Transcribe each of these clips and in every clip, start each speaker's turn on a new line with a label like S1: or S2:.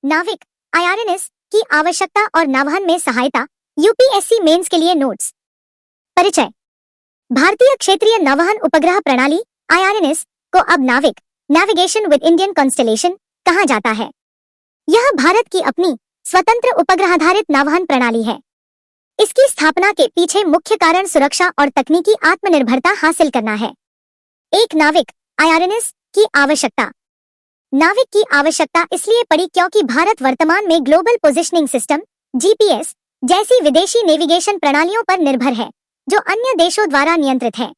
S1: नाविक आईआरएनएस की आवश्यकता और नौवहन में सहायता। यूपीएससी मेंस के लिए नोट्स। परिचय। भारतीय क्षेत्रीय नौवहन उपग्रह प्रणाली आईआरएनएस को अब नाविक नेविगेशन विद इंडियन कॉन्स्टेलेशन कहा जाता है। यह भारत की अपनी स्वतंत्र उपग्रहाधारित नौवहन प्रणाली है। इसकी स्थापना के पीछे मुख्य कारण सुरक्षा और तकनीकी आत्मनिर्भरता हासिल करना है। एक नाविक आईआरएनएस की आवश्यकता। नाविक की आवश्यकता इसलिए पड़ी क्योंकि भारत वर्तमान में ग्लोबल पोजिशनिंग सिस्टम जीपीएस जैसी विदेशी नेविगेशन प्रणालियों पर निर्भर है, जो अन्य देशों द्वारा नियंत्रित है।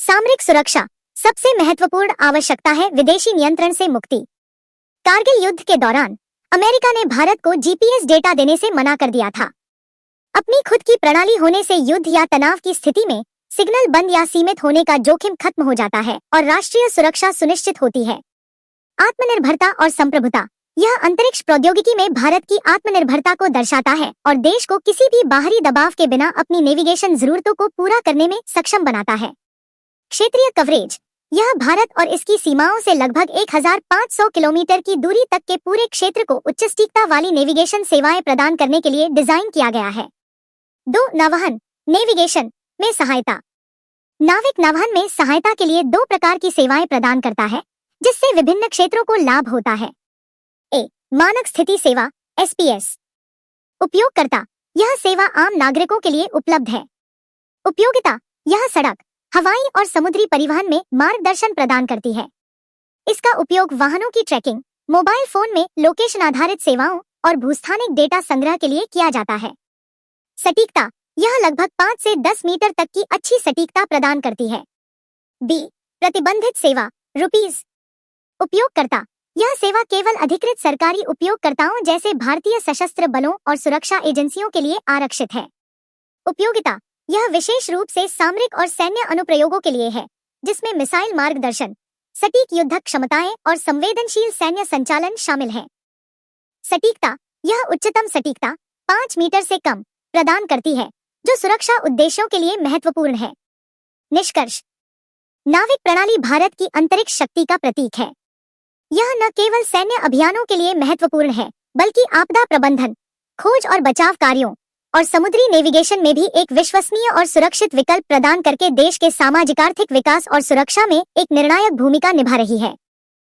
S1: सामरिक सुरक्षा। सबसे महत्वपूर्ण आवश्यकता है विदेशी नियंत्रण से मुक्ति। कारगिल युद्ध के दौरान अमेरिका ने भारत को जीपीएस डेटा देने से मना कर दिया था। अपनी खुद की प्रणाली होने से युद्ध या तनाव की स्थिति में सिग्नल बंद या सीमित होने का जोखिम खत्म हो जाता है और राष्ट्रीय सुरक्षा सुनिश्चित होती है। आत्मनिर्भरता और संप्रभुता। यह अंतरिक्ष प्रौद्योगिकी में भारत की आत्मनिर्भरता को दर्शाता है और देश को किसी भी बाहरी दबाव के बिना अपनी नेविगेशन जरूरतों को पूरा करने में सक्षम बनाता है। क्षेत्रीय कवरेज। यह भारत और इसकी सीमाओं से लगभग 1500 किलोमीटर की दूरी तक के पूरे क्षेत्र को उच्च सटीकता वाली नेविगेशन सेवाएं प्रदान करने के लिए डिजाइन किया गया है। 2. नौवहन नेविगेशन में सहायता। नाविक नौवहन में सहायता के लिए 2 प्रकार की सेवाएं प्रदान करता है, जिससे विभिन्न क्षेत्रों को लाभ होता है। ए. मानक स्थिति सेवा एसपीएस। उपयोगकर्ता। यह सेवा आम नागरिकों के लिए उपलब्ध है। उपयोगिता। यह सड़क, हवाई और समुद्री परिवहन में मार्गदर्शन प्रदान करती है। इसका उपयोग वाहनों की ट्रैकिंग, मोबाइल फोन में लोकेशन आधारित सेवाओं और भूस्थानिक डेटा संग्रह के लिए किया जाता है। सटीकता। यह लगभग 5 से 10 मीटर तक की अच्छी सटीकता प्रदान करती है। बी. प्रतिबंधित सेवा रुपीज। उपयोगकर्ता। यह सेवा केवल अधिकृत सरकारी उपयोगकर्ताओं जैसे भारतीय सशस्त्र बलों और सुरक्षा एजेंसियों के लिए आरक्षित है। उपयोगिता। यह विशेष रूप से सामरिक और सैन्य अनुप्रयोगों के लिए है, जिसमें मिसाइल मार्गदर्शन, सटीक युद्धक क्षमताएं और संवेदनशील सैन्य संचालन शामिल है। सटीकता। यह उच्चतम सटीकता 5 मीटर से कम प्रदान करती है, जो सुरक्षा उद्देश्यों के लिए महत्वपूर्ण है। निष्कर्ष। नाविक प्रणाली भारत की अंतरिक्ष शक्ति का प्रतीक है। यह न केवल सैन्य अभियानों के लिए महत्वपूर्ण है, बल्कि आपदा प्रबंधन, खोज और बचाव कार्यों और समुद्री नेविगेशन में भी एक विश्वसनीय और सुरक्षित विकल्प प्रदान करके देश के सामाजिक आर्थिक विकास और सुरक्षा में एक निर्णायक भूमिका निभा रही है।